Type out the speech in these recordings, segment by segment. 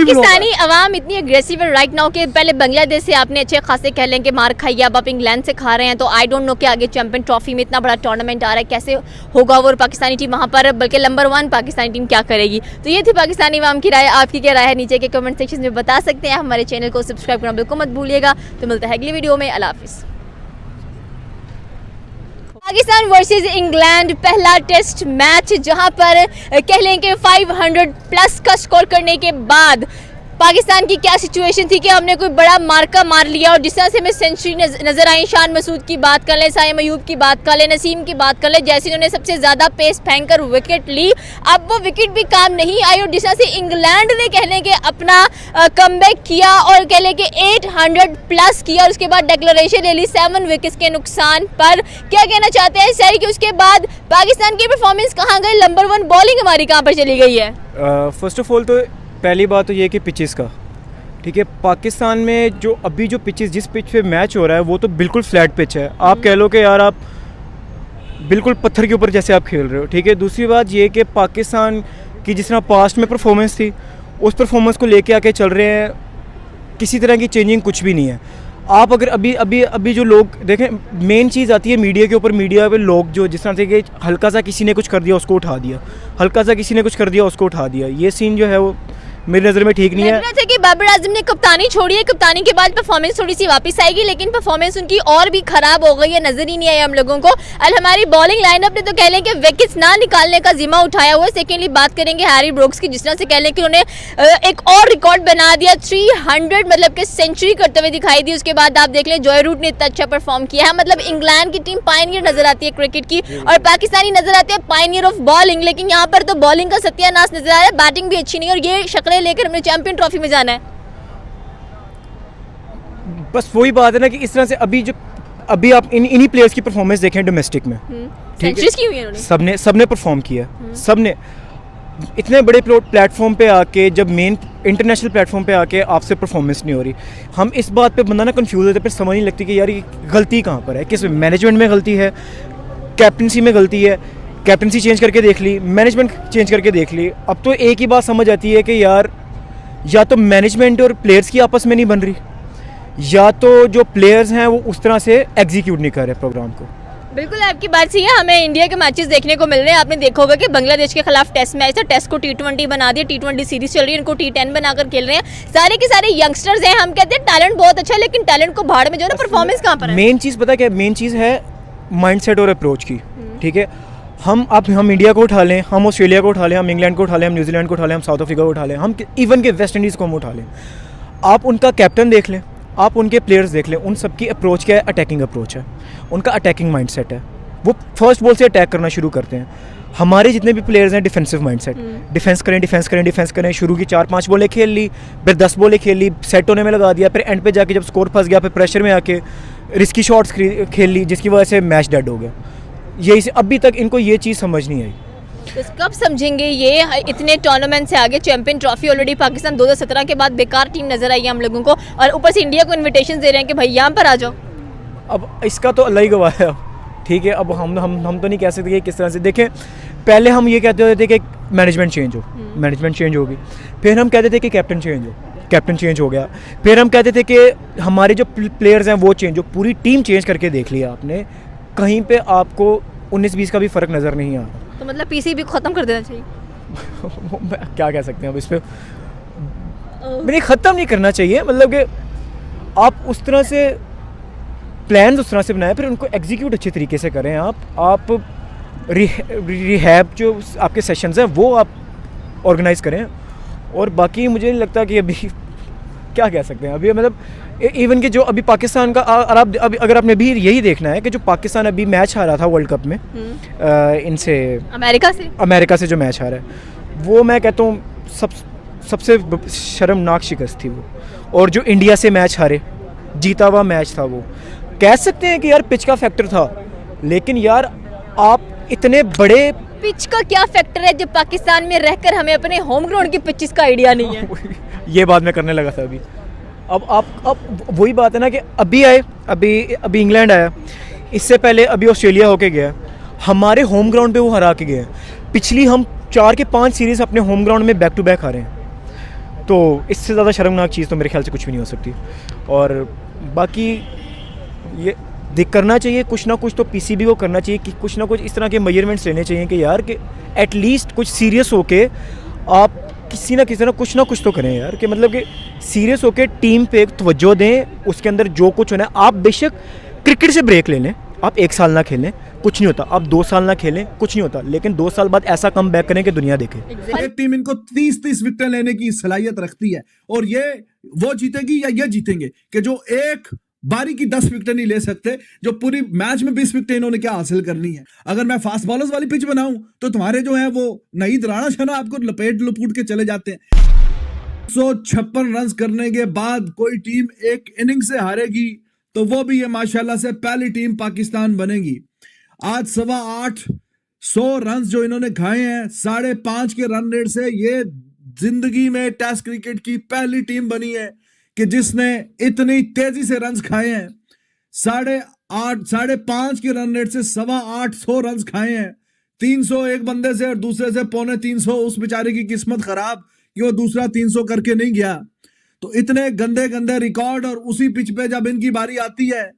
पाकिस्तानी अवाम इतनी अग्रेसिव है right now कि पहले बांग्लादेश से आपने अच्छे खासे कह लें कि मार खाई, अब आप इंग्लैंड से खा रहे हैं, तो आई डोंट नो कि आगे चैंपियन ट्रॉफी में इतना बड़ा टूर्नामेंट आ रहा है कैसे होगा वो, और पाकिस्तानी टीम वहाँ पर बल्कि नंबर 1 पाकिस्तानी टीम क्या करेगी। तो ये थी पाकिस्तानी अवाम की राय, आपकी क्या राय है नीचे के कमेंट सेक्शन में बता सकते हैं। हमारे चैनल को सब्सक्राइब करना बिल्कुल मत भूलिएगा। तो मिलता है अगली वीडियो में, अल्लाह हाफिज़। पाकिस्तान वर्सेस इंग्लैंड पहला टेस्ट मैच, जहां पर कह लें कि 500 प्लस का स्कोर करने के बाद पाकिस्तान की क्या सिचुएशन थी कि हमने कोई बड़ा मार्का मार लिया, और जिस तरह से हमें सेंचुरी नजर आई, शान मसूद की बात कर लें, साइम अयूब की बात कर लें, नसीम की बात कर लें, जैसे उन्होंने सबसे ज़्यादा पेस फेंक कर विकेट ली, अब वो विकेट भी काम नहीं आई। और जिस तरह से इंग्लैंड ने कह लें कि अपना कमबैक किया और कह लें कि 800 प्लस किया, और उसके बाद डिक्लेरेशन ले ली 7 विकेट्स के नुकसान पर। क्या कहना चाहते हैं सर कि उसके बाद पाकिस्तान की परफॉर्मेंस कहाँ गई, नंबर 1 बॉलिंग हमारी कहाँ पर चली गई है? फर्स्ट ऑफ ऑल तो पहली बात तो ये कि पिचेस का, ठीक है, पाकिस्तान में जो अभी जो पिचेस जिस पिच पे मैच हो रहा है वो तो बिल्कुल फ्लैट पिच है। आप कह लो कि यार आप बिल्कुल पत्थर के ऊपर जैसे आप खेल रहे हो, ठीक है। दूसरी बात ये कि पाकिस्तान की जिस तरह पास्ट में परफॉर्मेंस थी, उस परफॉर्मेंस को लेके आके चल रहे हैं, किसी तरह की चेंजिंग कुछ भी नहीं है। आप अगर अभी जो लोग देखें, मेन चीज़ आती है मीडिया के ऊपर। मीडिया पे लोग जो जिस तरह से कि हल्का सा किसी ने कुछ कर दिया उसको उठा दिया, हल्का सा किसी ने कुछ कर दिया उसको उठा दिया, ये सीन जो है वो मेरी नज़र में ठीक नहीं है। था कि बाबर आजम ने कप्तानी छोड़ी है, कप्तानी के बाद परफॉर्मेंस थोड़ी सी वापस आएगी, लेकिन परफॉर्मेंस उनकी और भी खराब हो गई है, नजर ही नहीं आई हम लोगों को। और हमारी बॉलिंग लाइनअप ने तो कह लें कि विकेट्स ना निकालने का जिम्मा उठाया हुआ है। सेकेंडली बात करेंगे हैरी ब्रोक्स की, जिस तरह से कह लें कि उन्होंने एक और रिकॉर्ड बना दिया, 300 मतलब कि सेंचुरी करते हुए दिखाई दी। उसके बाद आप देख लें जॉय रूट ने इतना अच्छा परफॉर्म किया है। मतलब इंग्लैंड की टीम पायनियर नजर आती है क्रिकेट की, और पाकिस्तानी नजर आते हैं पायनियर ऑफ बॉलिंग, लेकिन यहाँ पर तो बॉलिंग का सत्यानाश नजर आ रहा है, बैटिंग भी अच्छी नहीं, और ये शक्लें लेकर हमने चैंपियन ट्रॉफी में जाना है। बस वही बात है ना कि इस तरह से अभी आप इन्हीं प्लेयर्स की परफॉर्मेंस देखें डोमेस्टिक में, ठीक है, सबने परफॉर्म किया, सबने इतने बड़े प्लेटफॉर्म पे आके, जब मेन इंटरनेशनल प्लेटफॉर्म पे आके आपसे परफॉर्मेंस नहीं हो रही। हम इस बात पे बंदा ना कंफ्यूज होते, फिर समझ नहीं लगती कि यार ये गलती कहाँ पर है, किस मैनेजमेंट में गलती है, कैप्टनसी में गलती है। कैप्टनसी चेंज करके देख ली, मैनेजमेंट चेंज करके देख ली, अब तो एक ही बात समझ आती है कि यार या तो मैनेजमेंट और प्लेयर्स की आपस में नहीं बन रही, या तो जो प्लेयर्स हैं वो उस तरह से एग्जीक्यूट नहीं कर रहे प्रोग्राम को। बिल्कुल आपकी बात सही है। हमें इंडिया के मैचेस देखने को मिल रहे हैं। आपने देखा होगा कि बांग्लादेश के खिलाफ टेस्ट मैच था, टेस्ट को T20 बना दिया, T20 सीरीज चल रही है, इनको T10 बनाकर खेल रहे हैं। सारे के सारे यंगस्टर्स हैं। हम कहते हैं टैलेंट बहुत अच्छा है, लेकिन टैलेंट को भाड़ में जो है ना, परफॉर्मेंस कहाँ पर है? मेन चीज़ पता क्या, मेन चीज़ है माइंडसेट और अप्रोच की, ठीक है। हम इंडिया को उठा लें, हम ऑस्ट्रेलिया को उठा लें, हम इंग्लैंड को उठा लें, हम न्यूजीलैंड को उठा लें, हम साउथ अफ्रीका को उठा लें, हम इवन के वेस्ट इंडीज़ को हम उठा लें, आप उनका कैप्टन देख लें, आप उनके प्लेयर्स देख लें, उन सबकी अप्रोच क्या है? अटैकिंग अप्रोच है, उनका अटैकिंग माइंडसेट है, वो फर्स्ट बॉल से अटैक करना शुरू करते हैं। हमारे जितने भी प्लेयर्स हैं डिफेंसिव माइंडसेट, डिफेंस करें, शुरू की 4-5 बॉलें खेल ली, फिर 10 बॉलें खेल ली, सेट होने में लगा दिया, फिर एंड पे जाके जब स्कोर फंस गया, फिर प्रेशर में आके रिस्की शॉट्स खेल ली, जिसकी वजह से मैच डेड हो गया। यही से अभी तक इनको ये चीज़ समझ नहीं आई। तो कब समझेंगे ये? इतने टूर्नामेंट से आगे चैंपियन ट्रॉफी ऑलरेडी पाकिस्तान 2017 के बाद बेकार टीम नजर आई है हम लोगों को, और ऊपर से इंडिया को इनविटेशन दे रहे हैं कि भाई यहाँ पर आ जाओ। अब इसका तो अल्लाह ही गवाह है, ठीक है। अब हम तो नहीं कह सकते कि किस तरह से। देखें, पहले हम ये कहते होते थे कि मैनेजमेंट चेंज हो, मैनेजमेंट चेंज होगी, फिर हम कहते थे कि कैप्टन चेंज हो, कैप्टन चेंज हो गया, फिर हम कहते थे कि हमारे जो प्लेयर्स हैं वो चेंज हो। पूरी टीम चेंज करके देख लिया आपने, कहीं पे आपको 19-20 का भी फ़र्क नज़र नहीं आ रहा। तो मतलब पीसीबी को ख़त्म कर देना चाहिए। क्या कह सकते हैं अब इस पर, मैंने ख़त्म नहीं करना चाहिए, मतलब कि आप उस तरह से प्लान उस तरह से बनाएं, फिर उनको एग्जीक्यूट अच्छे तरीके से करें। आप रिहैब जो आपके सेशंस हैं वो आप ऑर्गेनाइज़ करें, और बाकी मुझे नहीं लगता कि अभी क्या कह सकते हैं अभी, मतलब इवन कि जो अभी पाकिस्तान का अभी अगर आपने भी यही देखना है कि जो पाकिस्तान अभी मैच हारा था वर्ल्ड कप में इनसे अमेरिका से जो मैच हारा है, वो मैं कहता हूँ सबसे शर्मनाक शिकस्त थी वो। और जो इंडिया से मैच हारे, जीता हुआ मैच था, वो कह सकते हैं कि यार पिच का फैक्टर था, लेकिन यार आप इतने बड़े पिच का क्या फैक्टर है जब पाकिस्तान में रहकर हमें अपने होम ग्राउंड की पिचेस का आइडिया नहीं है। ये बात मैं करने लगा था अभी। अब वही बात है ना कि अभी इंग्लैंड आया, इससे पहले अभी ऑस्ट्रेलिया होके गया, हमारे होम ग्राउंड पे वो हरा के गए। पिछली हम 4 के 5 सीरीज़ अपने होम ग्राउंड में बैक टू बैक हारे हैं। तो इससे ज़्यादा शर्मनाक चीज़ तो मेरे ख्याल से कुछ भी नहीं हो सकती। और बाकी ये देख करना चाहिए कुछ ना कुछ, तो पीसीबी को करना चाहिए कि कुछ ना कुछ इस तरह के मेजरमेंट्स लेने चाहिए कि यार कि एटलीस्ट कुछ सीरियस होके आप किसी ना किसी ना कुछ तो करें यार, कि मतलब कि सीरियस होके टीम पे एक तवज्जो दें, उसके अंदर जो कुछ होना है। आप बेशक क्रिकेट से ब्रेक ले लें, आप 1 साल ना खेलें कुछ नहीं होता, आप 2 साल ना खेलें कुछ नहीं होता, लेकिन 2 साल बाद ऐसा कम बैक करें कि दुनिया देखे। एक टीम इनको 30-30 विकेट लेने की सलाहियत रखती है, और ये वो जीतेगी या ये जीतेंगे कि जो एक बारी की 10 विकेट नहीं ले सकते, जो पूरी मैच में 20 विकेट इन्होंने क्या हासिल करनी है। अगर मैं फास्ट बॉलर्स वाली पिच बनाऊं तो तुम्हारे जो है वो नईद राणा शना आपको लपेट लपूट के चले जाते हैं। 156 रन करने के बाद कोई टीम एक इनिंग से हारेगी तो वो भी ये माशाल्लाह से पहली टीम पाकिस्तान बनेगी। आज 825 रन जो इन्होंने खाए हैं 5.5 के रन रेट से, ये जिंदगी में टेस्ट क्रिकेट की पहली टीम बनी है कि जिसने इतनी तेजी से रन खाए हैं। 5.5 के रन रेट से 825 रन खाए हैं। 300 एक बंदे से और दूसरे से 350, उस बेचारे की किस्मत खराब कि वो दूसरा 300 करके नहीं गया। तो इतने गंदे गंदे रिकॉर्ड, और उसी पिच पे जब इनकी बारी आती है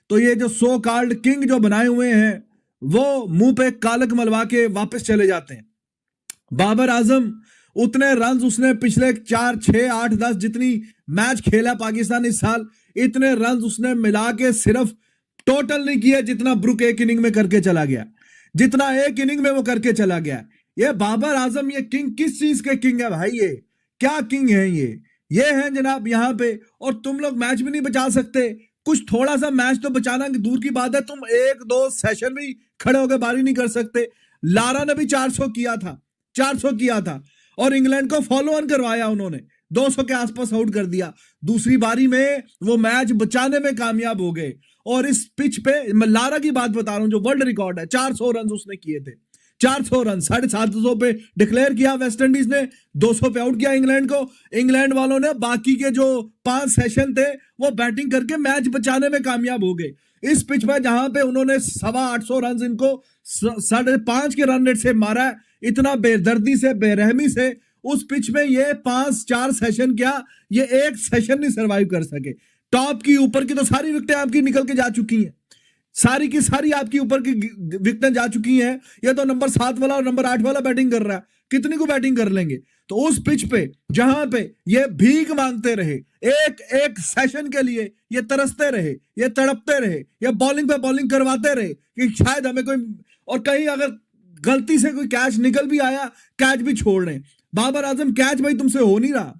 तो ये जो सो कॉल्ड किंग जो बनाए हुए हैं वो मुंह पे कालक मलवा के वापस चले जाते हैं। बाबर आजम उतने रन उसने पिछले 4, 6, 8, 10 जितनी मैच खेला पाकिस्तान इस साल, इतने रन उसने मिला के सिर्फ टोटल नहीं किया जितना ब्रुक एक इनिंग में करके चला गया, जितना एक इनिंग में वो करके चला गया। ये बाबर आजम, ये किंग किस चीज के किंग है भाई? ये क्या किंग है? ये हैं जनाब यहाँ पे। और तुम लोग मैच भी नहीं बचा सकते। कुछ थोड़ा सा मैच तो बचाना दूर की बात है, तुम 1-2 सेशन भी खड़े होकर बारी नहीं कर सकते। लारा ने भी 400 किया था, 400 किया था, और इंग्लैंड को फॉलो ऑन करवाया उन्होंने, 200 के आसपास आउट कर दिया। दूसरी बारी में वो मैच बचाने में कामयाब हो गए। और इस पिच पे मैं लारा की बात बता रहा हूं, जो वर्ल्ड रिकॉर्ड है, 400 रन उसने किए थे। 400 रन 750 पे डिक्लेयर किया वेस्ट इंडीज ने, 200 पे आउट किया इंग्लैंड को। इंग्लैंड वालों ने बाकी के जो 5 सेशन थे वो बैटिंग करके मैच बचाने में कामयाब हो गए। इस पिच पर जहां पे उन्होंने 825 रन इनको 5.5 के रन रेट से मारा है, इतना बेदर्दी से, बेरहमी से, उस पिच में ये 5-4 सेशन क्या, ये एक सेशन नहीं सरवाइव कर सके। टॉप की ऊपर की तो सारी विकेटें आपकी निकल के जा चुकी हैं, सारी की सारी आपकी ऊपर की विकेटें जा चुकी हैं। ये तो नंबर 7 वाला और नंबर 8 वाला बैटिंग कर रहा है, कितनी को बैटिंग कर लेंगे? तो उस पिच पे जहां पे ये भीख मांगते रहे, एक एक सेशन के लिए ये तरसते रहे, ये तड़पते रहे, ये बॉलिंग पे बॉलिंग करवाते रहे कि शायद हमें कोई, और कहीं अगर गलती से कोई कैच निकल भी आया, कैच भी छोड़ रहे। बाबर आजम, कैच भाई तुमसे हो नहीं रहा।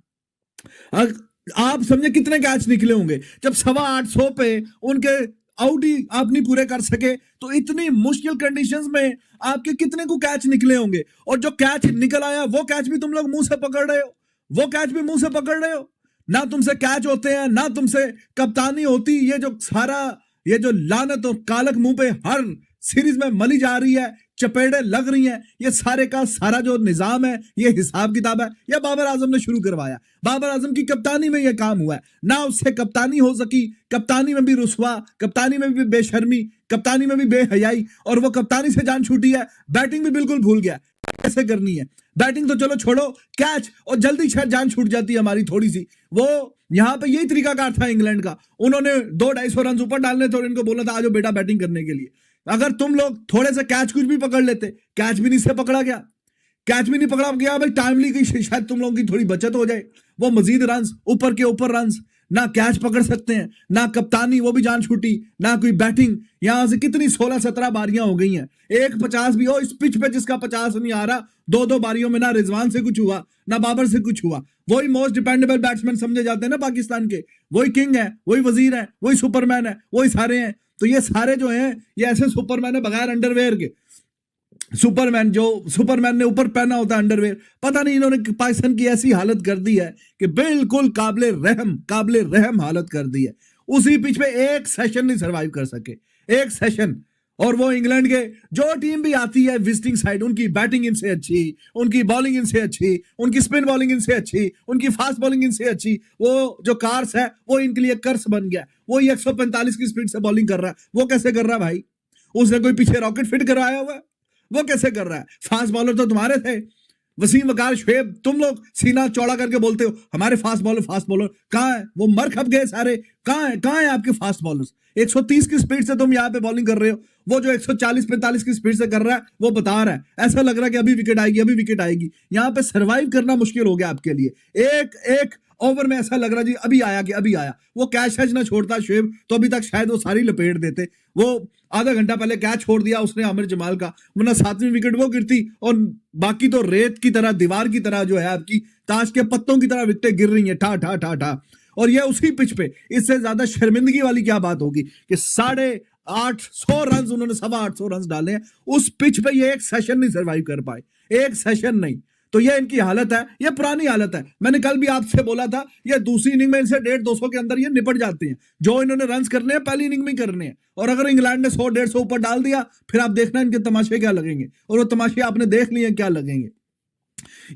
आप समझे कितने कैच निकले होंगे जब 825 पे उनके आउट ही आप नहीं पूरे कर सके, तो इतनी मुश्किल कंडीशंस में आपके कितने को कैच निकले होंगे। और जो कैच निकल आया वो कैच भी तुम लोग मुंह से पकड़ रहे हो, वो कैच भी मुंह से पकड़ रहे हो। ना तुमसे कैच होते हैं, ना तुमसे कप्तानी होती। ये जो सारा, ये जो लानत और कालक मुंह पे हर सीरीज में मली जा रही है, चपेड़े लग रही हैं, ये सारे का सारा जो निजाम है, ये हिसाब किताब है, ये बाबर आजम ने शुरू करवाया। बाबर आजम की कप्तानी में ये काम हुआ है। ना उससे कप्तानी हो सकी, कप्तानी में भी रुसवा, कप्तानी में भी बेशर्मी, कप्तानी में भी बेहयाई, और वो कप्तानी से जान छूटी है। बैटिंग भी बिल्कुल भूल गया कैसे करनी है। बैटिंग तो चलो छोड़ो, कैच और जल्दी शायद जान छूट जाती है हमारी थोड़ी सी। वो यहाँ पे यही तरीकाकार था इंग्लैंड का। उन्होंने 200-250 रन ऊपर डालने थे और इनको बोला था आज बेटा बैटिंग करने के लिए। अगर तुम लोग थोड़े से कैच कुछ भी पकड़ लेते, कैच भी नहीं से पकड़ा गया, कैच भी नहीं पकड़ा गया भाई, टाइमली की शायद तुम लोगों की थोड़ी बचत हो जाए। वो मजीद रन, ऊपर के ऊपर रन, ना कैच पकड़ सकते हैं, ना कप्तानी, वो भी जान छूटी, ना कोई बैटिंग। यहां से कितनी 16-17 बारियां हो गई हैं। एक 50 भी हो इस पिच पे जिसका 50 नहीं आ रहा। 2-2 बारियों में ना रिजवान से कुछ हुआ, ना बाबर से कुछ हुआ। वही मोस्ट डिपेंडेबल बैट्समैन समझे जाते हैं ना पाकिस्तान के, वही किंग है, वही वजीर है, वही सुपरमैन है, वही सारे हैं। तो ये सारे जो हैं ये ऐसे सुपरमैन है बगैर अंडरवेयर के। सुपरमैन, जो सुपरमैन ने ऊपर पहना होता है अंडरवेयर, पता नहीं इन्होंने पाकिस्तान की ऐसी हालत कर दी है कि बिल्कुल काबिले रहम हालत कर दी है। उसी पिच पे एक सेशन नहीं सरवाइव कर सके, एक सेशन। और वो इंग्लैंड के जो टीम भी आती है विजिटिंग साइड, उनकी बैटिंग इनसे अच्छी, उनकी बॉलिंग इनसे अच्छी, उनकी स्पिन बॉलिंग इनसे अच्छी, उनकी फास्ट बॉलिंग इनसे अच्छी। वो जो कार्स है वो इनके लिए कर्स बन गया। वो 145 की स्पीड से बॉलिंग कर रहा है। वो कैसे कर रहा है भाई? उसने कोई पीछे रॉकेट फिट करवाया हुआ है? वो कैसे कर रहा है? फास्ट बॉलर तो तुम्हारे थे, वसीम वकार शुएब, तुम लोग सीना चौड़ा करके बोलते हो हमारे फास्ट बॉलर कहाँ है? वो मर खप गए सारे। कहाँ है आपके फास्ट बॉलर्स? 130 की स्पीड से तुम यहाँ पे बॉलिंग कर रहे हो, वो जो 140-45 की स्पीड से कर रहा है वो बता रहा है, ऐसा लग रहा है कि अभी विकेट आएगी। यहाँ पे सरवाइव करना मुश्किल हो गया आपके लिए। एक ओवर में ऐसा लग रहा जी अभी आया। वो कैच ना छोड़ता शुएब तो अभी तक शायद वो सारी लपेट देते। वो आधा घंटा पहले कैच छोड़ दिया उसने आमिर जमाल का, वरना 7वीं विकेट वो गिरती। और बाकी तो रेत की तरह, दीवार की तरह जो है आपकी ताश के पत्तों की तरह विकेटें गिर रही हैं ठा ठा ठा ठा। और ये उसी पिच पे, इससे ज्यादा शर्मिंदगी वाली क्या बात होगी कि 850 रन उन्होंने 850 रन डाले हैं उस पिच पे। ये एक सेशन नहीं सर्वाइव कर पाए, एक सेशन नहीं। तो ये इनकी हालत है, ये पुरानी हालत है। मैंने कल भी आपसे बोला था ये दूसरी इनिंग में इनसे 150-200 के अंदर ये निपट जाते हैं। जो इन्होंने रन्स करने हैं पहली इनिंग में करने हैं। और अगर इंग्लैंड ने 100-150 ऊपर डाल दिया फिर आप देखना इनके तमाशे क्या लगेंगे। और वो तमाशे आपने देख लिए क्या लगेंगे।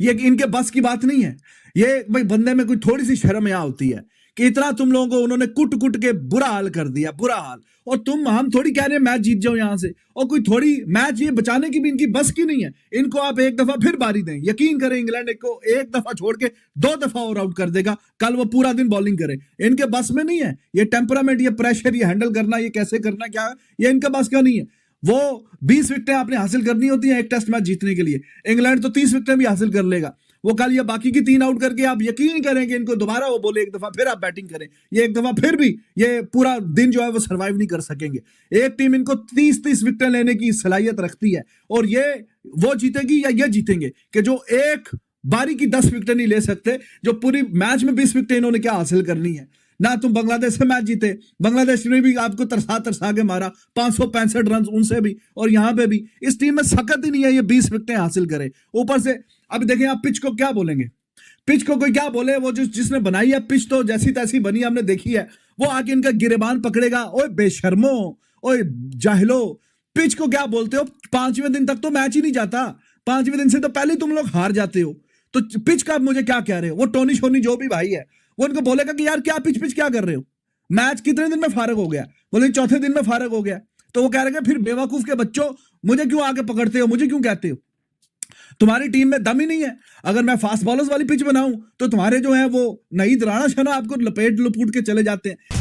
ये इनके बस की बात नहीं है। ये भाई बंदे में कोई थोड़ी सी शर्म यहाँ होती है कि इतना तुम लोगों को उन्होंने कुट के बुरा हाल कर दिया, बुरा हाल। और हम थोड़ी कह रहे हैं मैच जीत जाओ यहां से, और कोई थोड़ी मैच ये बचाने की भी इनकी बस की नहीं है। इनको आप एक दफा फिर बारी दें, यकीन करें इंग्लैंड को एक दफा छोड़ के 2 दफा और आउट कर देगा। कल वो पूरा दिन बॉलिंग करे, इनके बस में नहीं है। ये टेम्परामेंट, ये प्रेशर, ये हैंडल करना, ये कैसे करना क्या है, ये इनका बस का नहीं है। वो 20 विकेटें आपने हासिल करनी होती है एक टेस्ट मैच जीतने के लिए। इंग्लैंड तो 30 विकेटें भी हासिल कर लेगा। वो कल ये बाकी की 3 आउट करके आप यकीन करें कि इनको दोबारा वो बोले एक दफा फिर आप बैटिंग करें, ये एक दफा फिर भी ये पूरा दिन जो है वो सरवाइव नहीं कर सकेंगे। एक टीम इनको 30-30 विकेटें लेने की सलाहियत रखती है और ये वो जीतेगी या ये जीतेंगे कि जो एक बारी की 10 विकेटें नहीं ले सकते, जो पूरी मैच में 20 विकेटें इन्होंने क्या हासिल करनी है। ना तुम बांग्लादेश से मैच जीते, बांग्लादेश ने भी आपको तरसा के मारा 565 रन उनसे भी, और यहां पे भी इस टीम में सकत ही नहीं है ये 20 विकेटें हासिल करे। ऊपर से अब देखें आप पिच को क्या बोलेंगे, पिच को कोई क्या बोले, वो जिसने बनाई है पिच तो जैसी तैसी बनी हमने देखी है, वो आके इनका गिरेबान पकड़ेगा। ओए बेशर्मो, ओए जाहिलो, पिच को क्या बोलते हो? 5वें दिन तक तो मैच ही नहीं जाता, 5वें दिन से तो पहले तुम लोग हार जाते हो। तो पिच का मुझे क्या कह रहे हो? वो टोनी शोनी जो भी भाई है वो उनको बोलेगा कि यार क्या पिच क्या कर रहे हो, मैच कितने दिन में फारग हो गया? बोले 4थे दिन में फारग हो गया। तो वो कह रहे हैं फिर बेवकूफ के बच्चों मुझे क्यों आगे पकड़ते हो, मुझे क्यों कहते हो? तुम्हारी टीम में दम ही नहीं है। अगर मैं फास्ट बॉलर्स वाली पिच बनाऊं तो तुम्हारे जो है वो नईद राणा शना आपको लपेट लुपूट के चले जाते हैं।